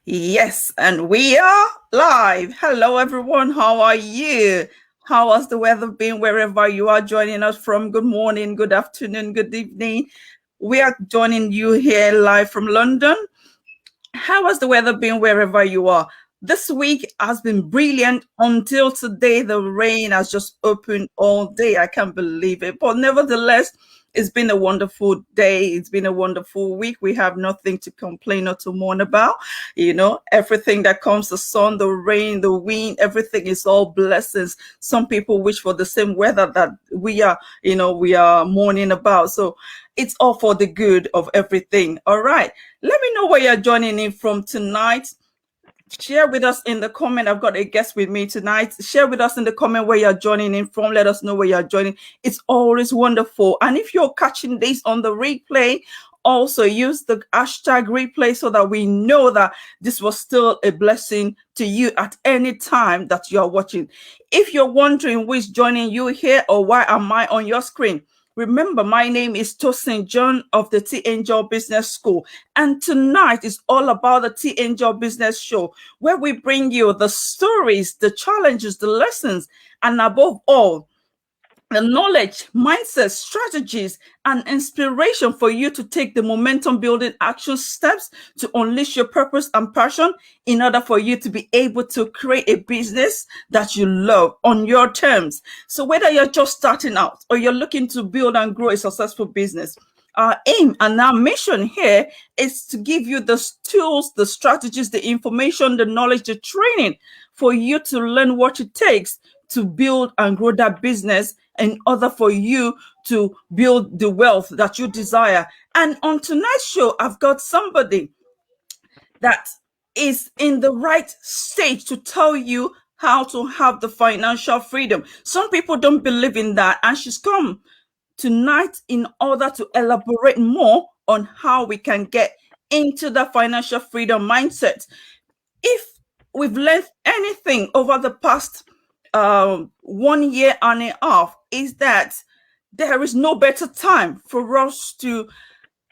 Yes, and we are live. Hello, everyone. How are you? How has the weather been wherever you are joining us from? Good morning, good afternoon, good evening. We are joining you here live from London. How has the weather been wherever you are? This week has been brilliant until today. The rain has just opened all day. I can't believe it. But nevertheless, it's been a wonderful day. It's been a wonderful week. We have nothing to complain or to mourn about. Everything that comes, the sun, the rain, the wind, everything is all blessings. Some people wish for the same weather that we are mourning about. So it's all for the good of everything. All right. Let me know where you're joining in from tonight. Share with us in the comment. I've got a guest with me tonight. Share with us in the comment where you're joining in from. Let us know where you're joining. It's always wonderful. And if you're catching this on the replay, also use the hashtag replay so that we know that this was still a blessing to you at any time that you are watching. If you're wondering who is joining you here or why am I on your screen, remember, my name is Tosin John of the Tangel Business School. And tonight is all about the Tangel Business Show, where we bring you the stories, the challenges, the lessons, and above all, the knowledge, mindset, strategies, and inspiration for you to take the momentum building action steps to unleash your purpose and passion in order for you to be able to create a business that you love on your terms. So whether you're just starting out or you're looking to build and grow a successful business, our aim and our mission here is to give you the tools, the strategies, the information, the knowledge, the training for you to learn what it takes to build and grow that business in order for you to build the wealth that you desire. And on tonight's show, I've got somebody that is in the right stage to tell you how to have the financial freedom. Some people don't believe in that, and she's come tonight in order to elaborate more on how we can get into the financial freedom mindset. If we've learned anything over the past 1 year and a half, is that there is no better time for us to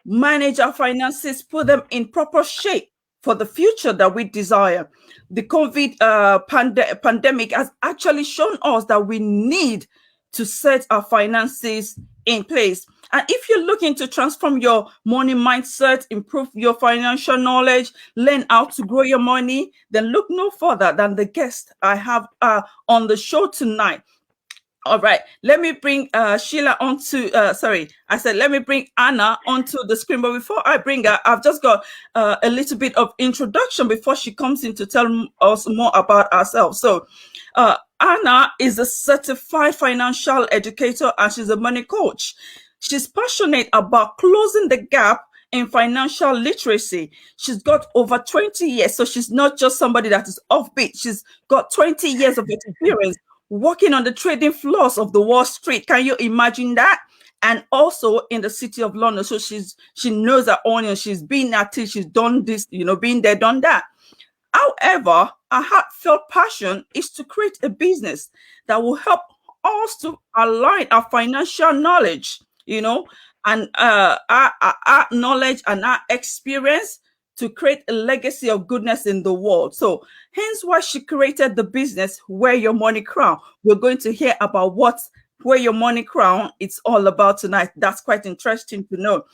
manage our finances, put them in proper shape for the future that we desire. The COVID pandemic has actually shown us that we need to set our finances in place. And if you're looking to transform your money mindset, improve your financial knowledge, learn how to grow your money, then look no further than the guest I have on the show tonight. All right, let me bring Sheila onto, let me bring Anna onto the screen. But before I bring her, I've just got a little bit of introduction before she comes in to tell us more about herself. So Anna is a certified financial educator and she's a money coach. She's passionate about closing the gap in financial literacy. She's got over 20 years. So she's not just somebody that is offbeat. She's got 20 years of experience working on the trading floors of the Wall Street. Can you imagine that? And also in the city of London. So she knows her onion. She's been at it. She's done this, been there, done that. However, our heartfelt passion is to create a business that will help us to align our financial knowledge, and our knowledge and our experience to create a legacy of goodness in the world. So hence why she created the business Where Your Money Crown. We're going to hear about what Where Your Money Crown it's all about tonight. That's quite interesting to know.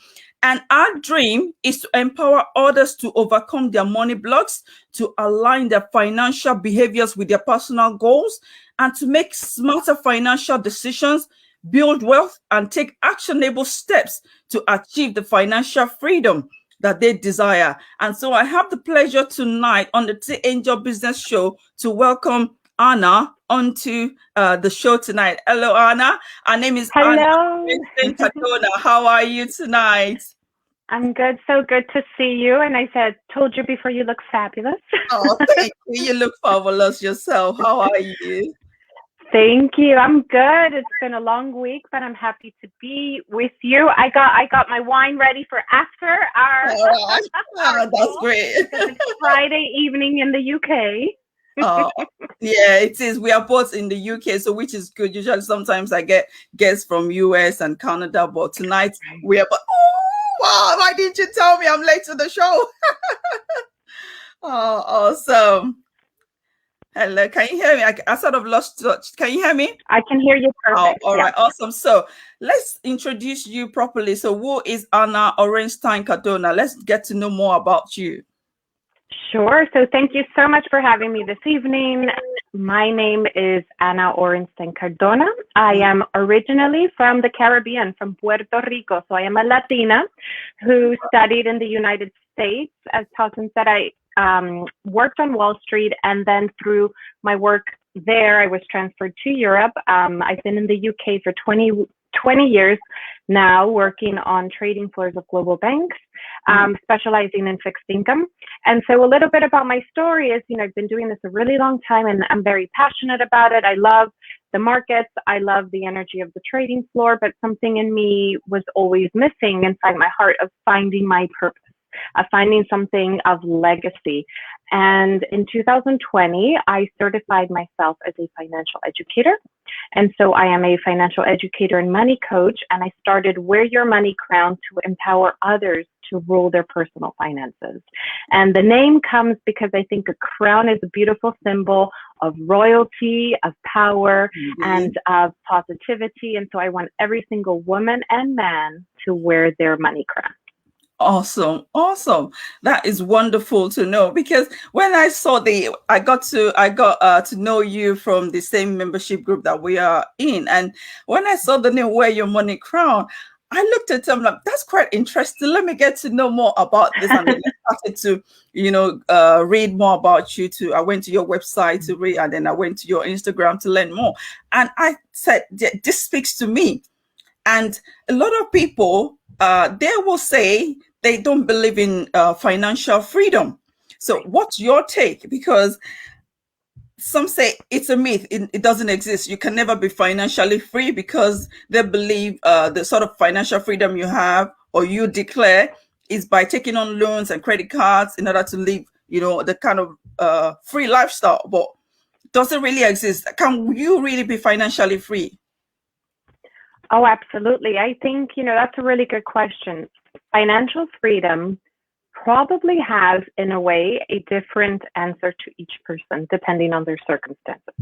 And our dream is to empower others to overcome their money blocks, to align their financial behaviors with their personal goals, and to make smarter financial decisions, build wealth, and take actionable steps to achieve the financial freedom that they desire. And so I have the pleasure tonight on the Tangel Business Show to welcome Anna onto the show tonight. Hello, Anna. Our name is Anna Orenstein-Cardon. How are you tonight? I'm good. So good to see you. And I told you before, you look fabulous. Oh, thank you. You look fabulous yourself. How are you? Thank you. I'm good. It's been a long week, but I'm happy to be with you. I got my wine ready for after our that's great. It's Friday evening in the UK. Yeah, it is. We are both in the UK, so which is good. Usually, sometimes I get guests from US and Canada, but tonight we are. Oh wow! Why didn't you tell me I'm late to the show? Oh, awesome. Hello, can you hear me? I sort of lost touch. Can you hear me? I can hear you Oh, perfect. all Yeah. right, awesome. So let's introduce you properly. So who is Anna Orenstein-Cardon? Let's get to know more about you. Sure. So thank you so much for having me this evening. My name is Anna Orenstein-Cardon. I am originally from the Caribbean, from Puerto Rico. So I am a Latina who studied in the United States. As Talton said, I worked on Wall Street, and then through my work there, I was transferred to Europe. I've been in the UK for 20 years now, working on trading floors of global banks, specializing in fixed income. And so a little bit about my story is, I've been doing this a really long time, and I'm very passionate about it. I love the markets. I love the energy of the trading floor, but something in me was always missing inside my heart of finding my purpose, of finding something of legacy. And in 2020, I certified myself as a financial educator. And so I am a financial educator and money coach, and I started Wear Your Money Crown to empower others to rule their personal finances. And the name comes because I think a crown is a beautiful symbol of royalty, of power, and of positivity. And so I want every single woman and man to wear their money crown. Awesome. That is wonderful to know, because when I saw I got to know you from the same membership group that we are in, and when I saw the name Wear Your Money Crown, I looked at them like, that's quite interesting. Let me get to know more about this, and then I started to read more about you. I went to your website to read, and then I went to your Instagram to learn more, and I said, this speaks to me. And a lot of people, they will say they don't believe in financial freedom. So what's your take? Because some say it's a myth. It doesn't exist. You can never be financially free, because they believe the sort of financial freedom you have or you declare is by taking on loans and credit cards in order to live, the kind of free lifestyle. But does it really exist? Can you really be financially free? Oh, absolutely. I think, that's a really good question. Financial freedom probably has, in a way, a different answer to each person, depending on their circumstances.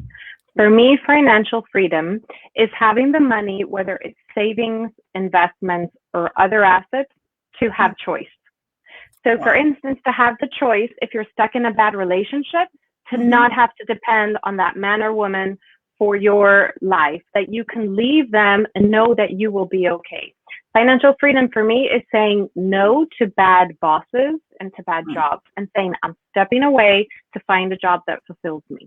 For me, financial freedom is having the money, whether it's savings, investments, or other assets, to have choice. So, for instance, to have the choice, if you're stuck in a bad relationship, to not have to depend on that man or woman for your life, that you can leave them and know that you will be okay. Financial freedom for me is saying no to bad bosses and to bad jobs, and saying I'm stepping away to find a job that fulfills me.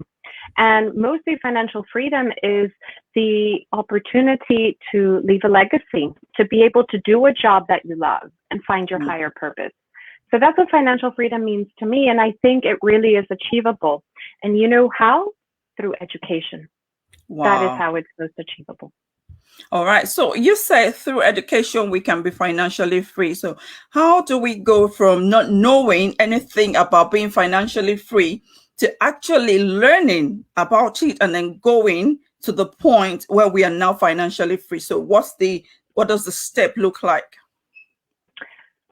And mostly financial freedom is the opportunity to leave a legacy, to be able to do a job that you love and find your higher purpose. So that's what financial freedom means to me. And I think it really is achievable. And you know how? Through education. Wow. That is how it's most achievable. All right. So you say through education, we can be financially free. So how do we go from not knowing anything about being financially free to actually learning about it and then going to the point where we are now financially free? So what does the step look like?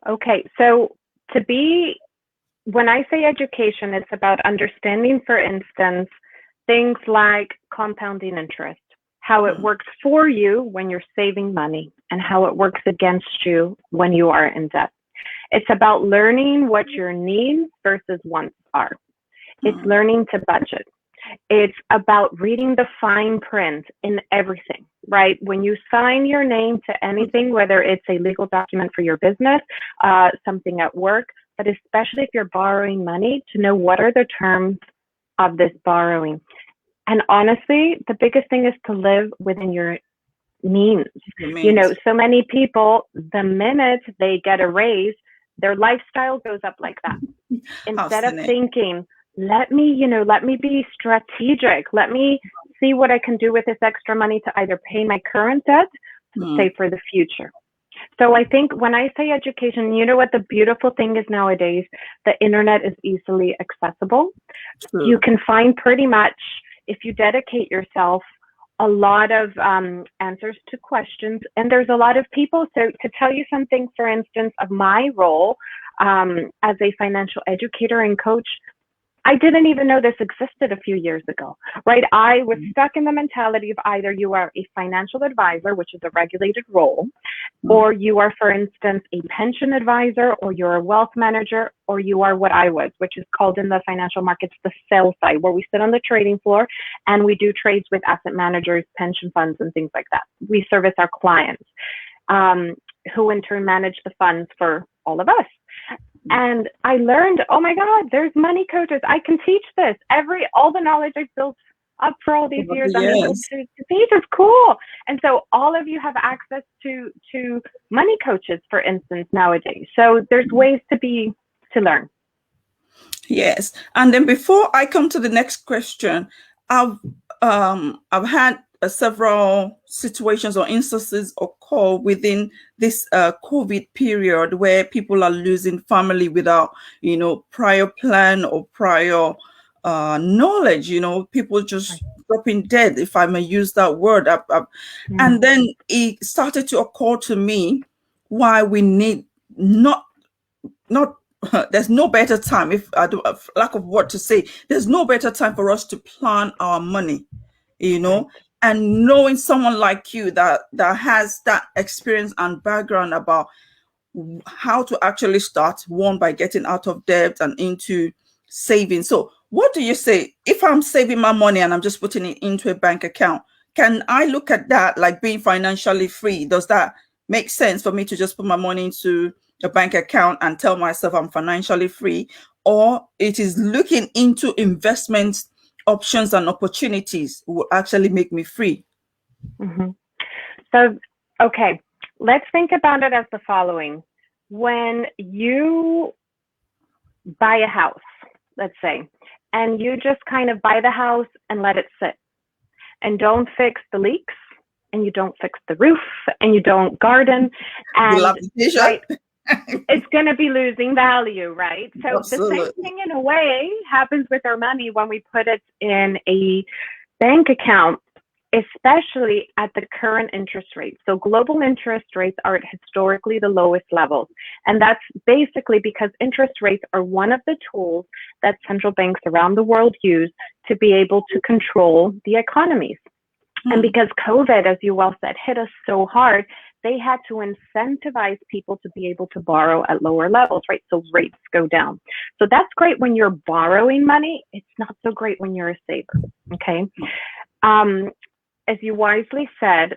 Okay. So when I say education, it's about understanding, for instance, things like compounding interest, how it works for you when you're saving money, and how it works against you when you are in debt. It's about learning what your needs versus wants are. It's learning to budget. It's about reading the fine print in everything, right? When you sign your name to anything, whether it's a legal document for your business, something at work, but especially if you're borrowing money, to know what are the terms of this borrowing. And honestly, the biggest thing is to live within your means. So many people, the minute they get a raise, their lifestyle goes up like that. Instead of thinking, let me be strategic. Let me see what I can do with this extra money to either pay my current debt, to save for the future. So I think when I say education, you know what the beautiful thing is nowadays? The internet is easily accessible. True. You can find pretty much, if you dedicate yourself, a lot of answers to questions. And there's a lot of people. So to tell you something, for instance, of my role as a financial educator and coach, I didn't even know this existed a few years ago, right? I was stuck in the mentality of either you are a financial advisor, which is a regulated role, or you are, for instance, a pension advisor, or you're a wealth manager, or you are what I was, which is called in the financial markets the sell side, where we sit on the trading floor and we do trades with asset managers, pension funds, and things like that. We service our clients, who in turn manage the funds for all of us. And I learned, oh my God, there's money coaches. I can teach this. All the knowledge I've built up for all these years, I'm able to teach. It's cool. And so all of you have access to money coaches, for instance, nowadays. So there's ways to learn. Yes. And then before I come to the next question, I've had several situations or instances occur within this COVID period where people are losing family without, prior plan or prior knowledge. People just dropping dead, if I may use that word. And then it started to occur to me why we need not there's no better time, if I do lack of word to say, there's no better time for us to plan our money, and knowing someone like you that has that experience and background about how to actually start, one, by getting out of debt and into saving. So what do you say if I'm saving my money and I'm just putting it into a bank account? Can I look at that like being financially free? Does that make sense for me to just put my money into a bank account and tell myself I'm financially free? Or it is looking into investment options and opportunities will actually make me free? So, okay, let's think about it as the following. When you buy a house, let's say, and you just kind of buy the house and let it sit and don't fix the leaks, and you don't fix the roof, and you don't garden, and right, it's going to be losing value, right? So the same thing in a way happens with our money when we put it in a bank account, especially at the current interest rate. So global interest rates are at historically the lowest levels. And that's basically because interest rates are one of the tools that central banks around the world use to be able to control the economies. And because COVID, as you well said, hit us so hard, they had to incentivize people to be able to borrow at lower levels, right? So rates go down. So that's great when you're borrowing money. It's not so great when you're a saver, okay? As you wisely said,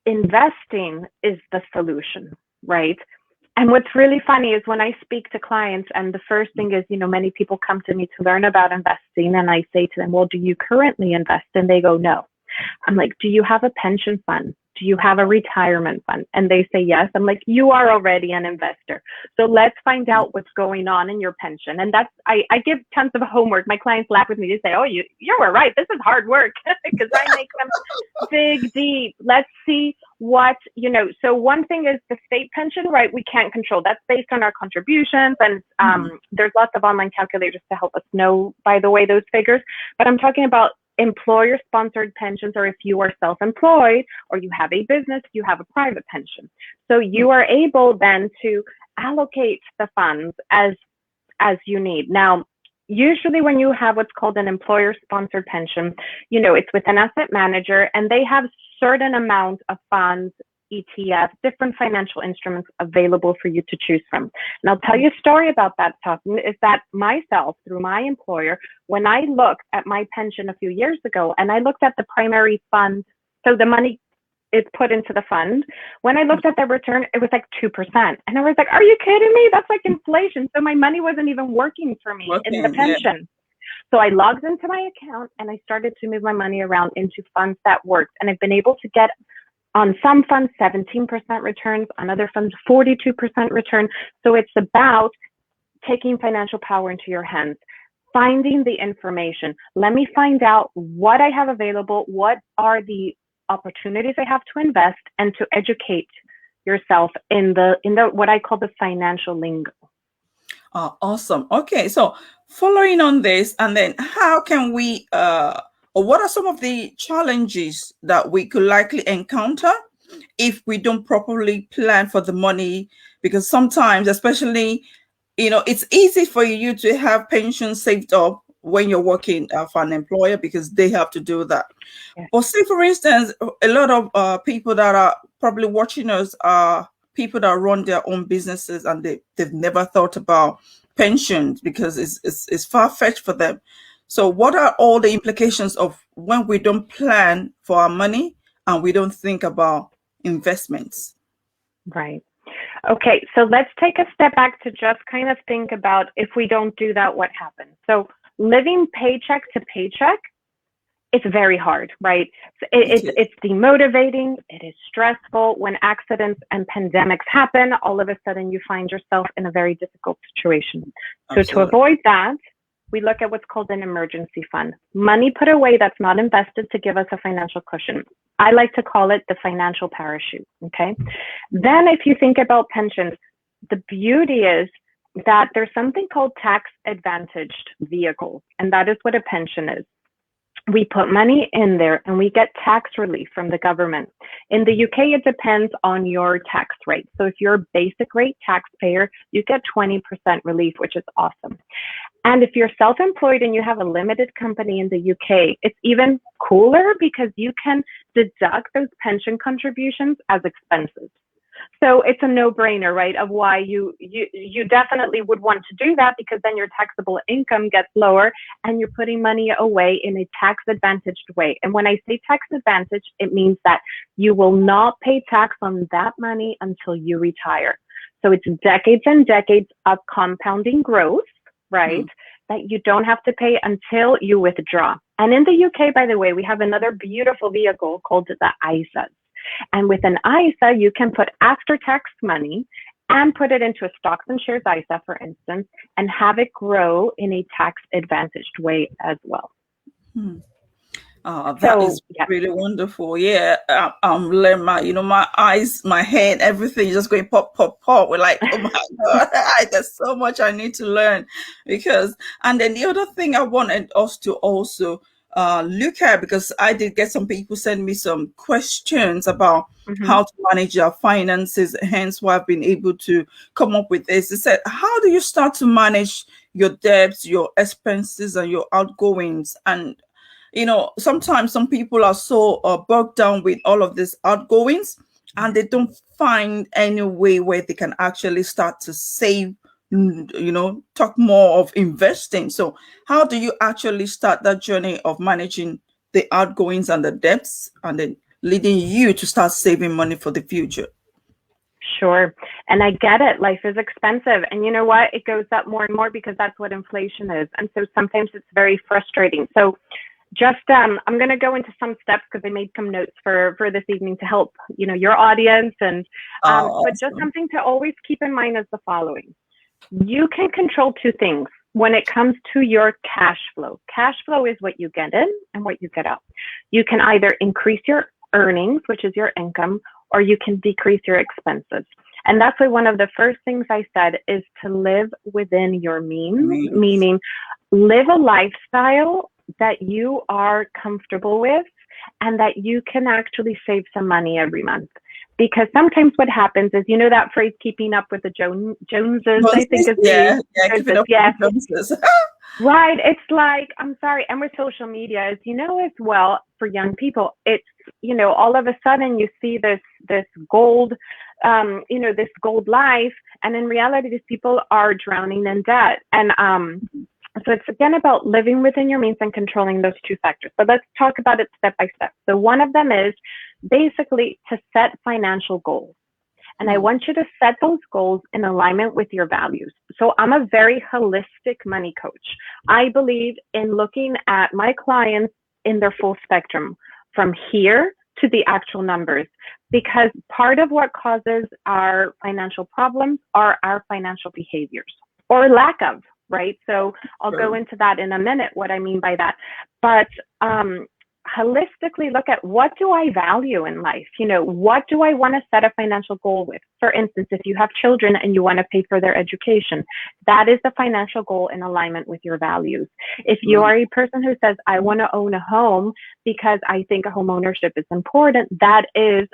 investing is the solution, right? And what's really funny is when I speak to clients, and the first thing is, many people come to me to learn about investing, and I say to them, well, do you currently invest? And they go, no. I'm like, do you have a pension fund? Do you have a retirement fund? And they say yes. I'm like, you are already an investor. So let's find out what's going on in your pension. And that's, I give tons of homework. My clients laugh with me. They say, oh, you were right. This is hard work, because I make them dig deep. Let's see what, so one thing is the state pension, right? We can't control. That's based on our contributions. And there's lots of online calculators to help us know, by the way, those figures. But I'm talking about employer-sponsored pensions, or if you are self-employed or you have a business, you have a private pension. So you are able then to allocate the funds as you need. Now, usually when you have what's called an employer-sponsored pension, it's with an asset manager, and they have certain amount of funds, ETFs, different financial instruments available for you to choose from. And I'll tell you a story about that, Totten, is that myself, through my employer, when I looked at my pension a few years ago, and I looked at the primary fund, so the money is put into the fund, when I looked at the return, it was like 2%. And I was like, are you kidding me? That's like inflation. So my money wasn't even working for me in the pension. Yeah. So I logged into my account and I started to move my money around into funds that worked. And I've been able to get on some funds, 17% returns, on other funds, 42% return. So it's about taking financial power into your hands, finding the information. Let me find out what I have available, what are the opportunities I have to invest, and to educate yourself in the what I call the financial lingo. Awesome. Okay, so following on this, and then how can we or what are some of the challenges that we could likely encounter if we don't properly plan for the money? Because sometimes, especially it's easy for you to have pension saved up when you're working for an employer because they have to do that. Yeah. But say, for instance, a lot of people that are probably watching us are people that run their own businesses and they've never thought about pensions because it's far-fetched for them. So what are all the implications of when we don't plan for our money and we don't think about investments? Right. Okay, so let's take a step back to just kind of think about if we don't do that, what happens? So living paycheck to paycheck, it's very hard, right? It's demotivating, it is stressful. When accidents and pandemics happen, all of a sudden you find yourself in a very difficult situation. So to Absolutely. avoid that, we look at what's called an emergency fund. Money put away that's not invested to give us a financial cushion. I like to call it the financial parachute, okay? Then if you think about pensions, the beauty is that there's something called tax advantaged vehicles, and that is what a pension is. We put money in there and we get tax relief from the government. In the UK, it depends on your tax rate. So if you're a basic rate taxpayer, you get 20% relief, which is awesome. And if you're self-employed and you have a limited company in the UK, it's even cooler because you can deduct those pension contributions as expenses. So it's a no-brainer, right, of why you definitely would want to do that, because then your taxable income gets lower and you're putting money away in a tax-advantaged way. And when I say tax-advantaged, it means that you will not pay tax on that money until you retire. So it's decades and decades of compounding growth, right, that you don't have to pay until you withdraw. And in the UK, by the way, we have another beautiful vehicle called the ISAs. And with an ISA, you can put after-tax money and put it into a stocks and shares ISA, for instance, and have it grow in a tax-advantaged way as well. That is really wonderful. Yeah, my eyes, my head, everything is just going pop, pop, pop. We're like, oh my God, there's so much I need to learn and then the other thing I wanted us to also look at, because I did get some people send me some questions about how to manage your finances, hence why I've been able to come up with this. They said, how do you start to manage your debts, your expenses, and your outgoings? And sometimes some people are so bogged down with all of these outgoings and they don't find any way where they can actually start to save, talk more of investing. So how do you actually start that journey of managing the outgoings and the debts and then leading you to start saving money for the future? Sure. And I get it. Life is expensive. And you know what? It goes up more and more because that's what inflation is. And so sometimes it's very frustrating. So just I'm going to go into some steps because I made some notes for this evening to help your audience, and awesome. But just something to always keep in mind is the following. You can control two things when it comes to your cash flow. Cash flow is what you get in and what you get out. You can either increase your earnings, which is your income, or you can decrease your expenses. And that's why one of the first things I said is to live within your means, meaning live a lifestyle that you are comfortable with and that you can actually save some money every month. Because sometimes what happens is, that phrase, keeping up with the Joneses, I think is keeping up with the Joneses. Right. It's like, I'm sorry. And with social media, as you know, as well, for young people, it's, all of a sudden you see this gold, this gold life. And in reality, these people are drowning in debt. And, so it's again about living within your means and controlling those two factors. So let's talk about it step by step. So one of them is basically to set financial goals. And I want you to set those goals in alignment with your values. So I'm a very holistic money coach. I believe in looking at my clients in their full spectrum, from here to the actual numbers, because part of what causes our financial problems are our financial behaviors or lack of. Right. So I'll go into that in a minute, what I mean by that. But holistically look at, what do I value in life? What do I want to set a financial goal with? For instance, if you have children and you want to pay for their education, that is the financial goal in alignment with your values. If you are a person who says, I want to own a home because I think home ownership is important, that is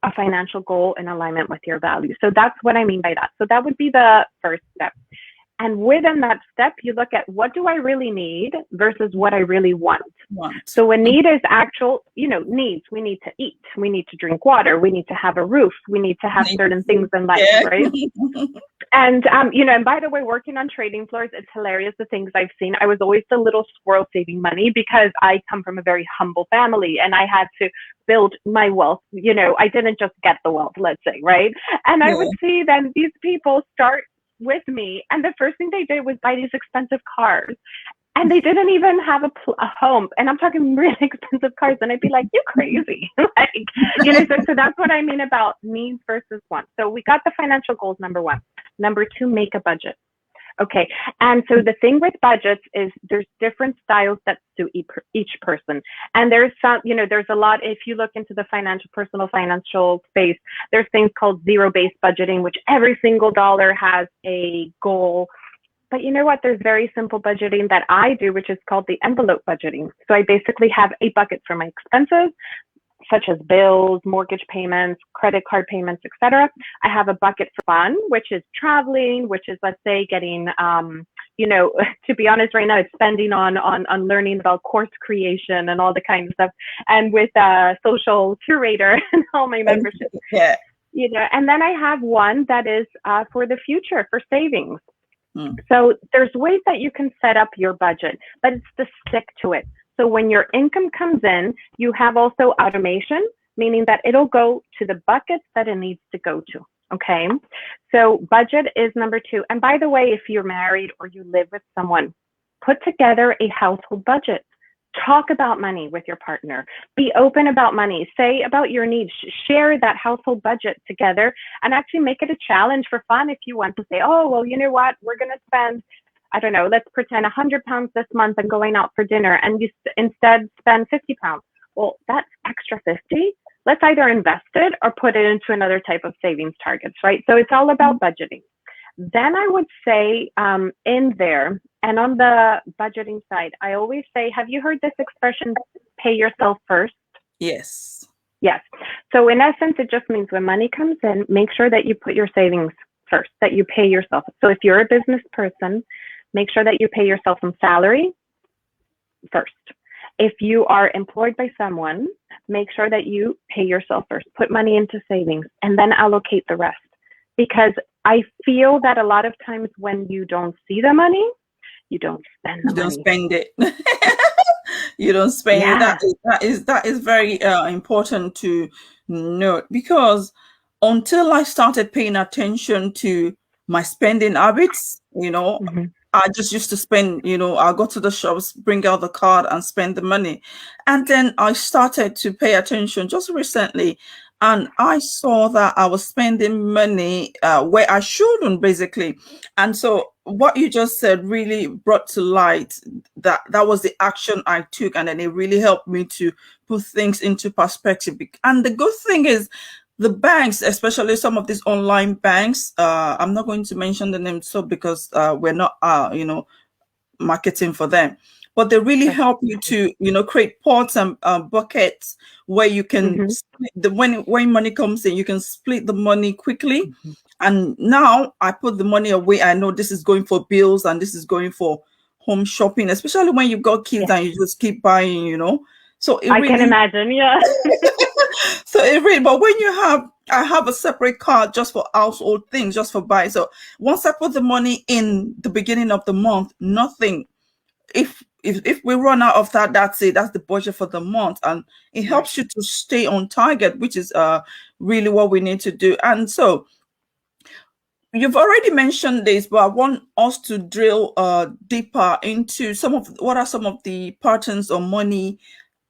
a financial goal in alignment with your values. So that's what I mean by that. So that would be the first step. And within that step, you look at what do I really need versus what I really want. So a need is actual, needs. We need to eat. We need to drink water. We need to have a roof. We need to have certain things in life, right? And, and by the way, working on trading floors, it's hilarious the things I've seen. I was always the little squirrel saving money because I come from a very humble family and I had to build my wealth. I didn't just get the wealth, let's say, right? And I would see then these people start with me, and the first thing they did was buy these expensive cars, and they didn't even have a home, and I'm talking really expensive cars, and I'd be like, you crazy. So that's what I mean about needs versus wants. So we got the financial goals, number one. Number two, make a budget. Okay, and so the thing with budgets is there's different styles that suit each person. And there's some, there's a lot, if you look into the personal financial space, there's things called zero-based budgeting, which every single dollar has a goal. But you know what? There's very simple budgeting that I do, which is called the envelope budgeting. So I basically have a bucket for my expenses, such as bills, mortgage payments, credit card payments, etc. I have a bucket for fun, which is traveling, which is, let's say, getting, to be honest, right now, it's spending on learning about course creation and all the kind of stuff. And with social curator and all my memberships. Yeah. And then I have one that is for the future, for savings. So there's ways that you can set up your budget, but it's to stick to it. So when your income comes in, you have also automation, meaning that it'll go to the buckets that it needs to go to. Okay. So budget is number two. And by the way, if you're married or you live with someone, put together a household budget. Talk about money with your partner. Be open about money. Say about your needs. Share that household budget together and actually make it a challenge for fun if you want to say, oh, well, you know what? We're going to spend, I don't know, let's pretend £100 this month and going out for dinner, and you instead spend £50. Well, that's extra 50. Let's either invest it or put it into another type of savings targets, right? So it's all about budgeting. Then I would say in there, and on the budgeting side, I always say, have you heard this expression, pay yourself first? Yes. Yes. So in essence, it just means when money comes in, make sure that you put your savings first, that you pay yourself. So if you're a business person, make sure that you pay yourself some salary first. If you are employed by someone, make sure that you pay yourself first. Put money into savings and then allocate the rest. Because I feel that a lot of times when you don't see the money, you don't spend the money. You don't spend it. You don't spend it. That is very important to note, because until I started paying attention to my spending habits, I just used to spend, I'll go to the shops, bring out the card and spend the money. And then I started to pay attention just recently, and I saw that I was spending money where I shouldn't, basically. And so what you just said really brought to light that was the action I took, and then it really helped me to put things into perspective. And the good thing is, the banks, especially some of these online banks, I'm not going to mention the name, so because we're not, marketing for them, but they really help you to, create pots and buckets where you can split when money comes in, you can split the money quickly. And now I put the money away. I know this is going for bills and this is going for home shopping, especially when you've got kids and you just keep buying, So I can imagine, So but when I have a separate card just for household things, just for buying. So once I put the money in the beginning of the month, nothing. If we run out of that, that's it. That's the budget for the month, and it helps you to stay on target, which is really what we need to do. And so you've already mentioned this, but I want us to drill deeper into what are some of the patterns of money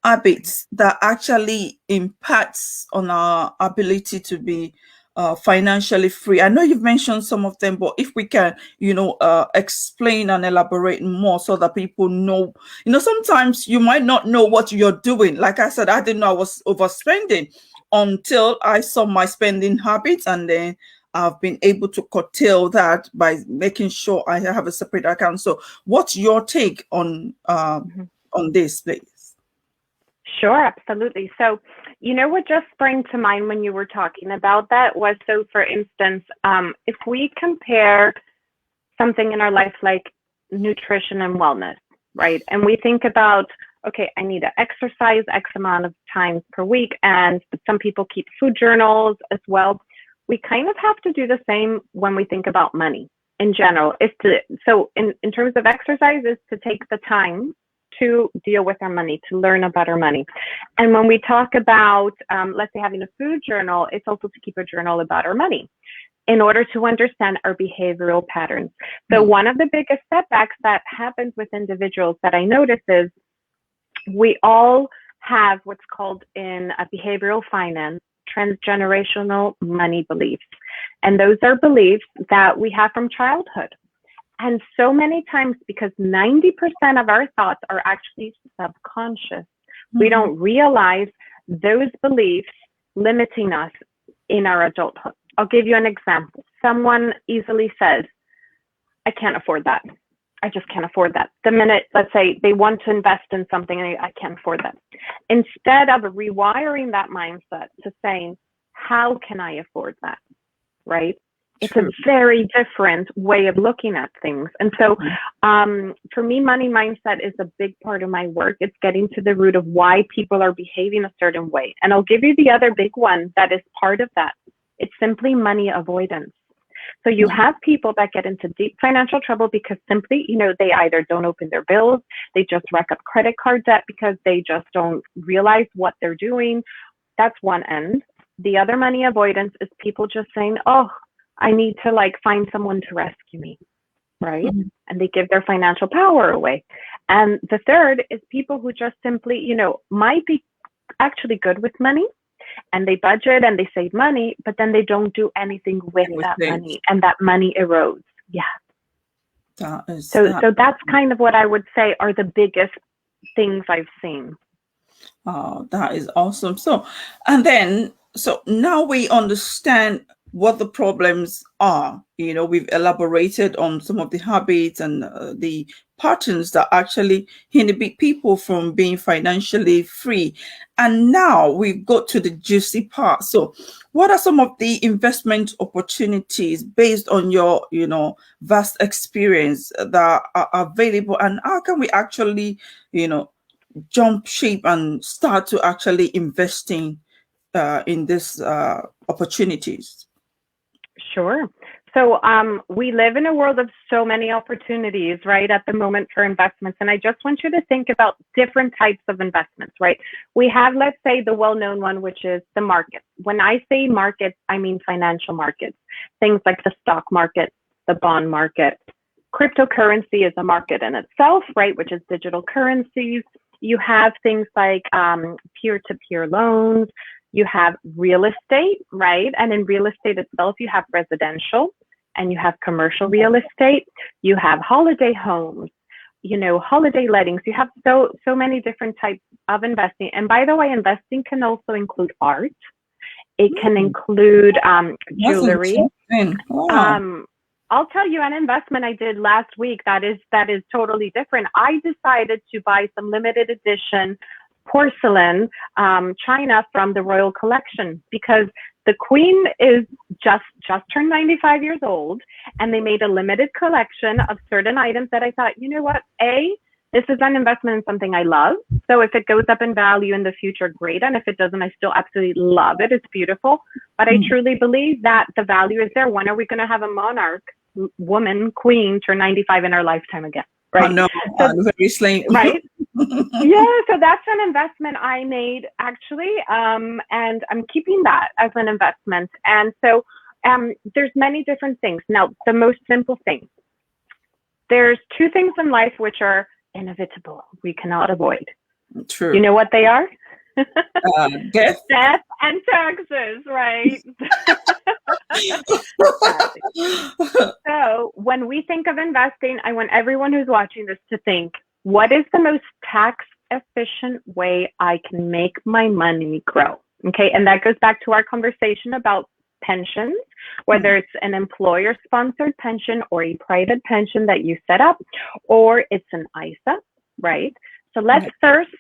habits that actually impacts on our ability to be financially free. I know you've mentioned some of them, but if we can, explain and elaborate more so that people know, sometimes you might not know what you're doing. Like I said, I didn't know I was overspending until I saw my spending habits, and then I've been able to curtail that by making sure I have a separate account. So what's your take on this, please? Sure, absolutely. So, what just sprang to mind when you were talking about that was, so for instance, if we compare something in our life like nutrition and wellness, right? And we think about, okay, I need to exercise X amount of times per week. And some people keep food journals as well. We kind of have to do the same when we think about money in general. So in terms of exercise, is to take the time to deal with our money, to learn about our money. And when we talk about, let's say, having a food journal, it's also to keep a journal about our money in order to understand our behavioral patterns. So one of the biggest setbacks that happens with individuals that I notice is we all have what's called in behavioral finance, transgenerational money beliefs. And those are beliefs that we have from childhood. And so many times, because 90% of our thoughts are actually subconscious, we don't realize those beliefs limiting us in our adulthood. I'll give you an example. Someone easily says, I can't afford that. I just can't afford that. The minute, let's say, they want to invest in something and I can't afford that. Instead of rewiring that mindset to saying, how can I afford that, right? It's a very different way of looking at things. And so for me, money mindset is a big part of my work. It's getting to the root of why people are behaving a certain way. And I'll give you the other big one that is part of that. It's simply money avoidance. So you have people that get into deep financial trouble because simply, they either don't open their bills, they just rack up credit card debt because they just don't realize what they're doing. That's one end. The other money avoidance is people just saying, oh, I need to find someone to rescue me, right? And they give their financial power away. And the third is people who just simply, might be actually good with money and they budget and they save money, but then they don't do anything with that money and that money erodes. Yeah. So that's kind of what I would say are the biggest things I've seen. Oh, that is awesome. So now we understand what the problems are. We've elaborated on some of the habits and the patterns that actually inhibit people from being financially free. And now we've got to the juicy part. So what are some of the investment opportunities based on your, vast experience that are available? And how can we actually, jump ship and start to actually investing in these opportunities? Sure. So we live in a world of so many opportunities, right, at the moment for investments. And I just want you to think about different types of investments, right? We have, let's say, the well-known one, which is the market. When I say markets, I mean financial markets, things like the stock market, the bond market. Cryptocurrency is a market in itself, right, which is digital currencies. You have things like peer-to-peer loans. You have real estate, right? And in real estate itself, you have residential and you have commercial real estate. You have holiday homes, holiday lettings. You have so many different types of investing. And by the way, investing can also include art. It can include jewelry. Wow. I'll tell you an investment I did last week that is totally different. I decided to buy some limited edition porcelain china from the Royal Collection because the Queen is just turned 95 years old, and they made a limited collection of certain items that I thought, you know what, this is an investment in something I love. So if it goes up in value in the future, great. And if it doesn't, I still absolutely love it. It's beautiful. But I truly believe that the value is there. When are we going to have a monarch, woman, queen, turn 95 in our lifetime again? Right. I know. So, very slim. Right. Yeah. So that's an investment I made actually. And I'm keeping that as an investment. And so there's many different things. Now, the most simple thing, there's two things in life which are inevitable. We cannot avoid. True. You know what they are? Death. Death and taxes, right? So when we think of investing, I want everyone who's watching this to think, what is the most tax efficient way I can make my money grow? Okay. And that goes back to our conversation about pensions, whether it's an employer sponsored pension or a private pension that you set up, or it's an ISA, right? So let's first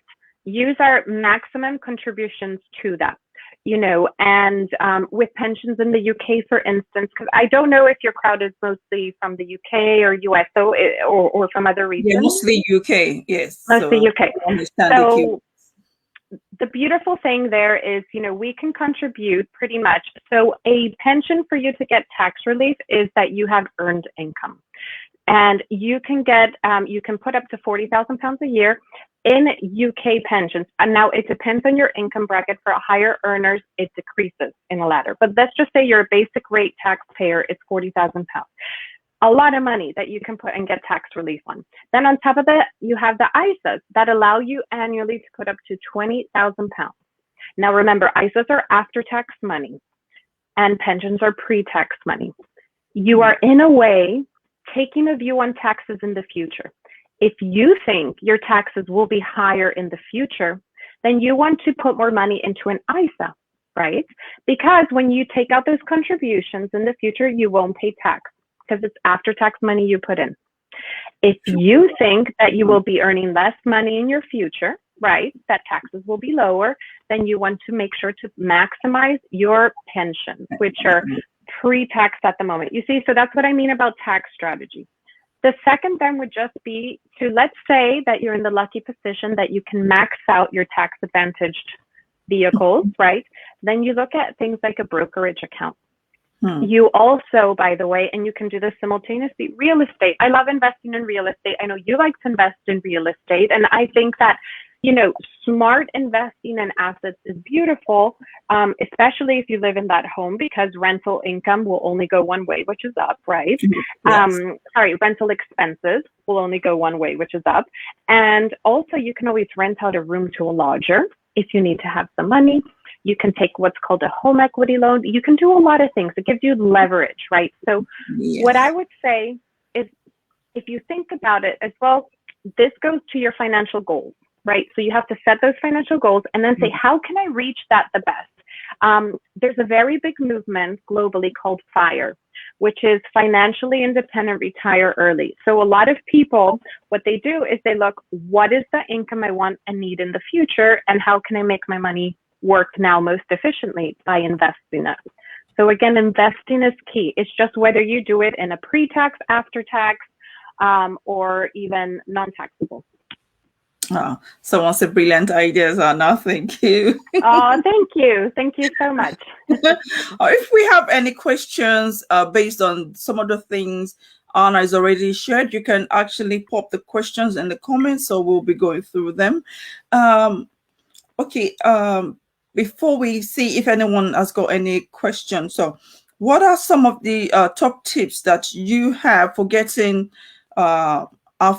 use our maximum contributions to that. and with pensions in the UK, for instance, because I don't know if your crowd is mostly from the UK or US, or from other regions. Yeah, mostly UK, yes. Mostly so UK. I understand So the beautiful thing there is, we can contribute pretty much. So a pension for you to get tax relief is that you have earned income. And you can get, you can put up to £40,000 a year in UK pensions. And now it depends on your income bracket. For higher earners, it decreases in a ladder. But let's just say you're a basic rate taxpayer, it's £40,000. A lot of money that you can put and get tax relief on. Then on top of that, you have the ISAs that allow you annually to put up to £20,000. Now remember, ISAs are after-tax money and pensions are pre-tax money. You are in a way taking a view on taxes in the future. If you think your taxes will be higher in the future, then you want to put more money into an ISA, right? Because when you take out those contributions in the future, you won't pay tax because it's after-tax money you put in. If you think that you will be earning less money in your future, right, that taxes will be lower, then you want to make sure to maximize your pensions, which are pre-tax at the moment. You see, so that's what I mean about tax strategy. The second then would just be to, let's say that you're in the lucky position that you can max out your tax advantaged vehicles, right? Then you look at things like a brokerage account. You also, by the way, and you can do this simultaneously, real estate. I love investing in real estate. I know you like to invest in real estate. And I think that, smart investing in assets is beautiful, especially if you live in that home, because rental income will only go one way, which is up, right? Yes. Rental expenses will only go one way, which is up. And also you can always rent out a room to a lodger if you need to have some money. You can take what's called a home equity loan. You can do a lot of things. It gives you leverage, right? So what I would say is, if you think about it as well, this goes to your financial goals, right? So you have to set those financial goals and then say, how can I reach that the best? There's a very big movement globally called FIRE, which is financially independent, retire early. So a lot of people, what they do is they look, what is the income I want and need in the future? And how can I make my money work now most efficiently by investing it? So again, investing is key. It's just whether you do it in a pre-tax, after-tax, or even non-taxable. Oh, someone said brilliant ideas, Anna. Thank you. Oh, thank you. Thank you so much. If we have any questions based on some of the things Anna has already shared, you can actually pop the questions in the comments, so we'll be going through them. Okay. Before we see if anyone has got any questions, so what are some of the top tips that you have for getting our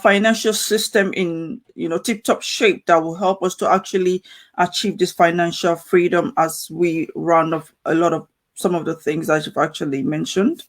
financial system in tip-top shape that will help us to actually achieve this financial freedom as we round off some of the things that you've actually mentioned?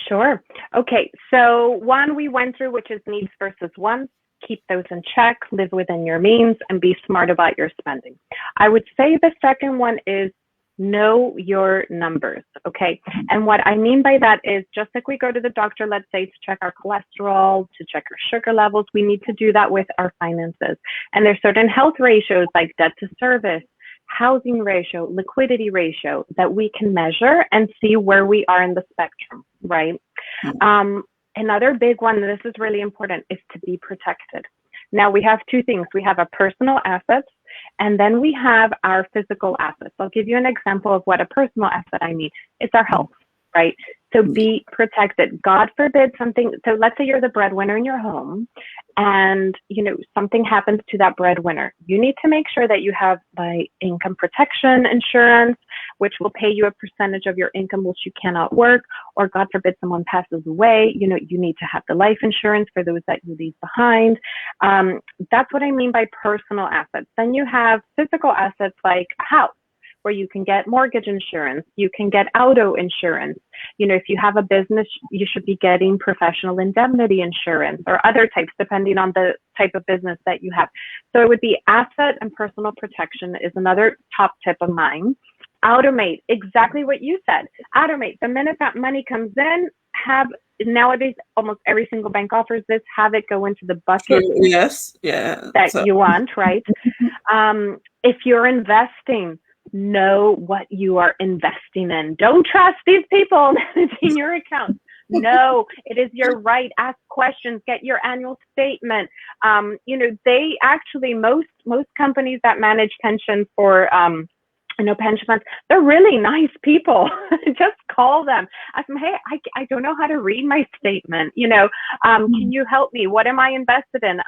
Sure. Okay. So one we went through, which is needs versus wants. Keep those in check, live within your means, and be smart about your spending. I would say the second one is know your numbers, okay? And what I mean by that is, just like we go to the doctor, let's say, to check our cholesterol, to check our sugar levels, we need to do that with our finances. And there's certain health ratios like debt to service, housing ratio, liquidity ratio that we can measure and see where we are in the spectrum, right? Another big one, this is really important, is to be protected. Now we have two things. We have our personal assets, and then we have our physical assets. I'll give you an example of what a personal asset I mean. It's our health, right? So be protected. God forbid something. So let's say you're the breadwinner in your home and, something happens to that breadwinner. You need to make sure that you have the income protection insurance, which will pay you a percentage of your income which you cannot work, or God forbid someone passes away. You need to have the life insurance for those that you leave behind. That's what I mean by personal assets. Then you have physical assets like a house, where you can get mortgage insurance, you can get auto insurance. If you have a business, you should be getting professional indemnity insurance or other types, depending on the type of business that you have. So it would be asset and personal protection is another top tip of mine. Automate, exactly what you said. Automate, the minute that money comes in, nowadays almost every single bank offers this, have it go into the bucket Yes, yeah, that you want, right? If you're investing, know what you are investing in. Don't trust these people managing your account. No, it is your right. Ask questions, get your annual statement. They actually, most companies that manage pensions for, pension funds, they're really nice people. Just call them. Ask them, hey, I don't know how to read my statement. Can you help me? What am I invested in?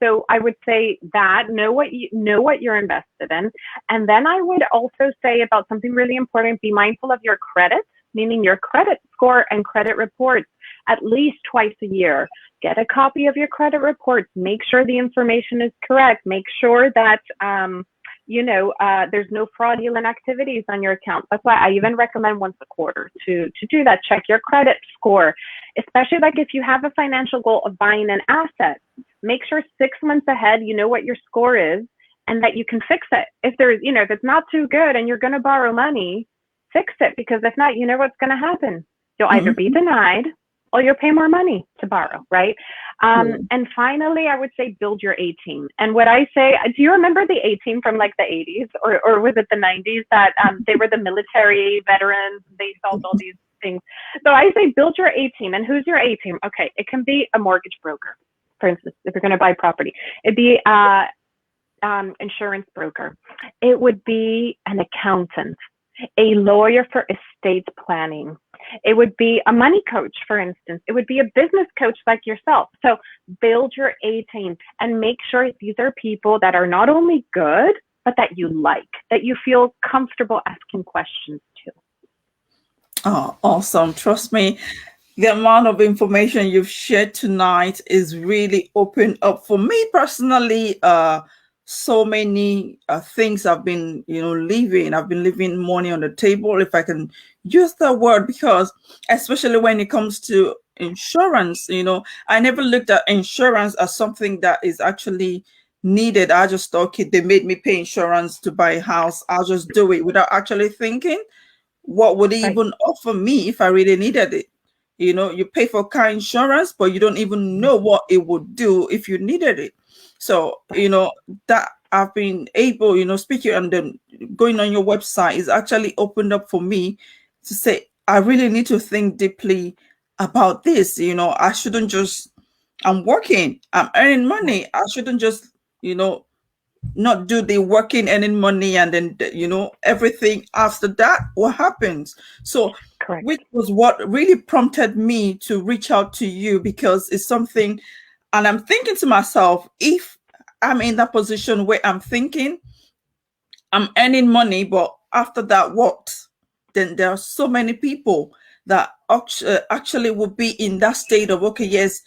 So I would say that know what you're invested in. And then I would also say about something really important, be mindful of your credit, meaning your credit score and credit reports at least twice a year. Get a copy of your credit reports. Make sure the information is correct. Make sure that, there's no fraudulent activities on your account. That's why I even recommend once a quarter to do that. Check your credit score, especially like if you have a financial goal of buying an asset. Make sure 6 months ahead, you know what your score is and that you can fix it. If if it's not too good and you're going to borrow money, fix it, because if not, you know what's going to happen. You'll either be denied or you'll pay more money to borrow, right? And finally, I would say build your A team. And what I say, do you remember the A team from like the 80s or was it the 90s that they were the military veterans? They solved all these things. So I say build your A team. And who's your A team? Okay, it can be a mortgage broker, for instance, if you're going to buy property. It'd be insurance broker. It would be an accountant, a lawyer for estate planning. It would be a money coach, for instance. It would be a business coach like yourself. So build your A team and make sure these are people that are not only good, but that you like, that you feel comfortable asking questions to. Oh, awesome. Trust me, the amount of information you've shared tonight is really opened up for me personally. So many things I've been, leaving. I've been leaving money on the table, if I can use that word, because especially when it comes to insurance, I never looked at insurance as something that is actually needed. I just thought, okay, they made me pay insurance to buy a house. I'll just do it without actually thinking, what would it even offer me if I really needed it? You pay for car insurance, but you don't even know what it would do if you needed it. So, that I've been able, speaking and then going on your website is actually opened up for me to say, I really need to think deeply about this. I shouldn't just, I'm working, I'm earning money. I shouldn't just, not do the working, earning money, and then everything after that, what happens? So Correct. Which was what really prompted me to reach out to you, because it's something, and I'm thinking to myself, if I'm in that position where I'm thinking I'm earning money, but after that, what? Then there are so many people that actually will be in that state of, okay, yes,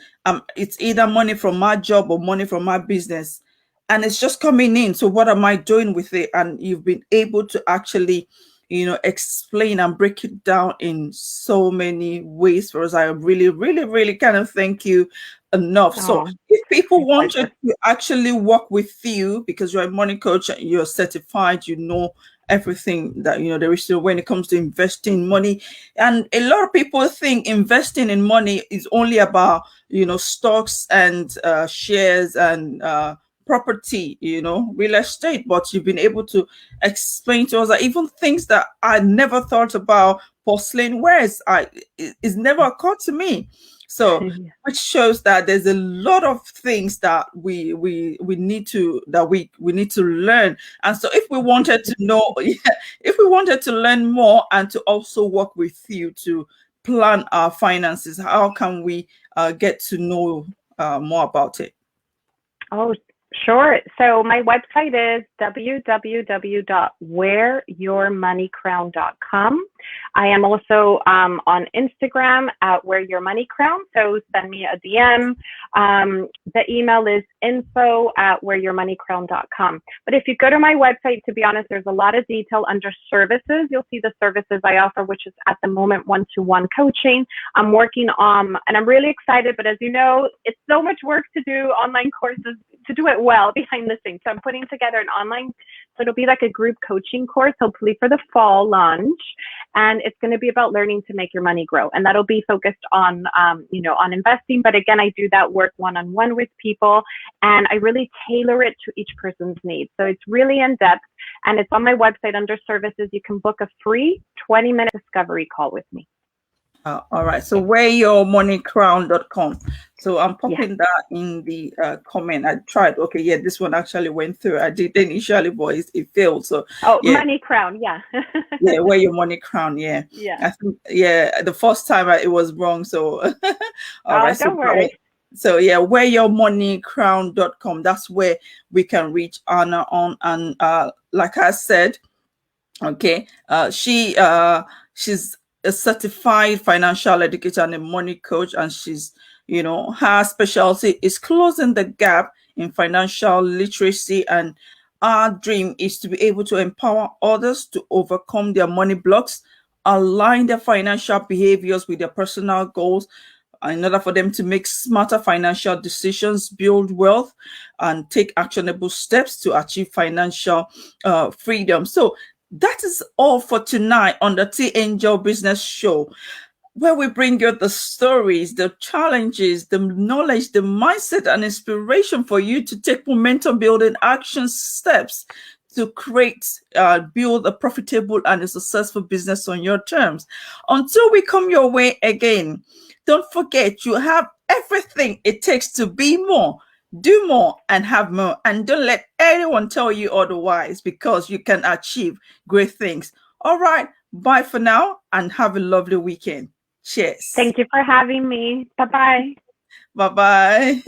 it's either money from my job or money from my business, and it's just coming in. So what am I doing with it? And you've been able to actually, explain and break it down in so many ways for us. I really, really, really kind of thank you enough. So if people wanted to actually work with you, because you're a money coach, you're certified, everything that there is when it comes to investing money, and a lot of people think investing in money is only about stocks and shares and property, real estate, but you've been able to explain to us that even things that I never thought about, porcelain wares, it's never occurred to me. So which shows that there's a lot of things that we need to learn. And so if we wanted to know, if we wanted to learn more and to also work with you to plan our finances, how can we get to know more about it? Oh, sure. So my website is www.whereyourmoneycrown.com. I am also on Instagram at whereyourmoneycrown. So send me a DM. The email is info@whereyourmoneycrown.com. But if you go to my website, to be honest, there's a lot of detail under services. You'll see the services I offer, which is at the moment one-to-one coaching. I'm working on, and I'm really excited, but as you know, it's so much work to do online courses, to do it well behind the scenes. So I'm putting together an online So it'll be like a group coaching course, hopefully for the fall launch. And it's going to be about learning to make your money grow. And that'll be focused on, on investing. But again, I do that work one-on-one with people, and I really tailor it to each person's needs. So it's really in depth, and it's on my website under services. You can book a free 20-minute discovery call with me. All right. So whereyourmoneycrown.com. So I'm popping that in the comment. I tried. Okay. Yeah, this one actually went through. I did initially voice. It failed. So Money Crown. Yeah. Yeah. Where your money crown. Yeah. Yeah. I think, the first time it was wrong. So all right. Don't worry. So yeah, whereyourmoneycrown.com. That's where we can reach Anna on. And like I said, okay, she's a certified financial educator and a money coach, and she's, her specialty is closing the gap in financial literacy, and our dream is to be able to empower others to overcome their money blocks, align their financial behaviors with their personal goals in order for them to make smarter financial decisions, build wealth, and take actionable steps to achieve financial freedom. So that is all for tonight on the Tangel Business Show, where we bring you the stories, the challenges, the knowledge, the mindset, and inspiration for you to take momentum building action steps to build a profitable and a successful business on your terms. Until we come your way again, don't forget you have everything it takes to be more, do more, and have more. And don't let anyone tell you otherwise, because you can achieve great things. All right. Bye for now, and have a lovely weekend. Cheers. Thank you for having me. Bye-bye. Bye-bye.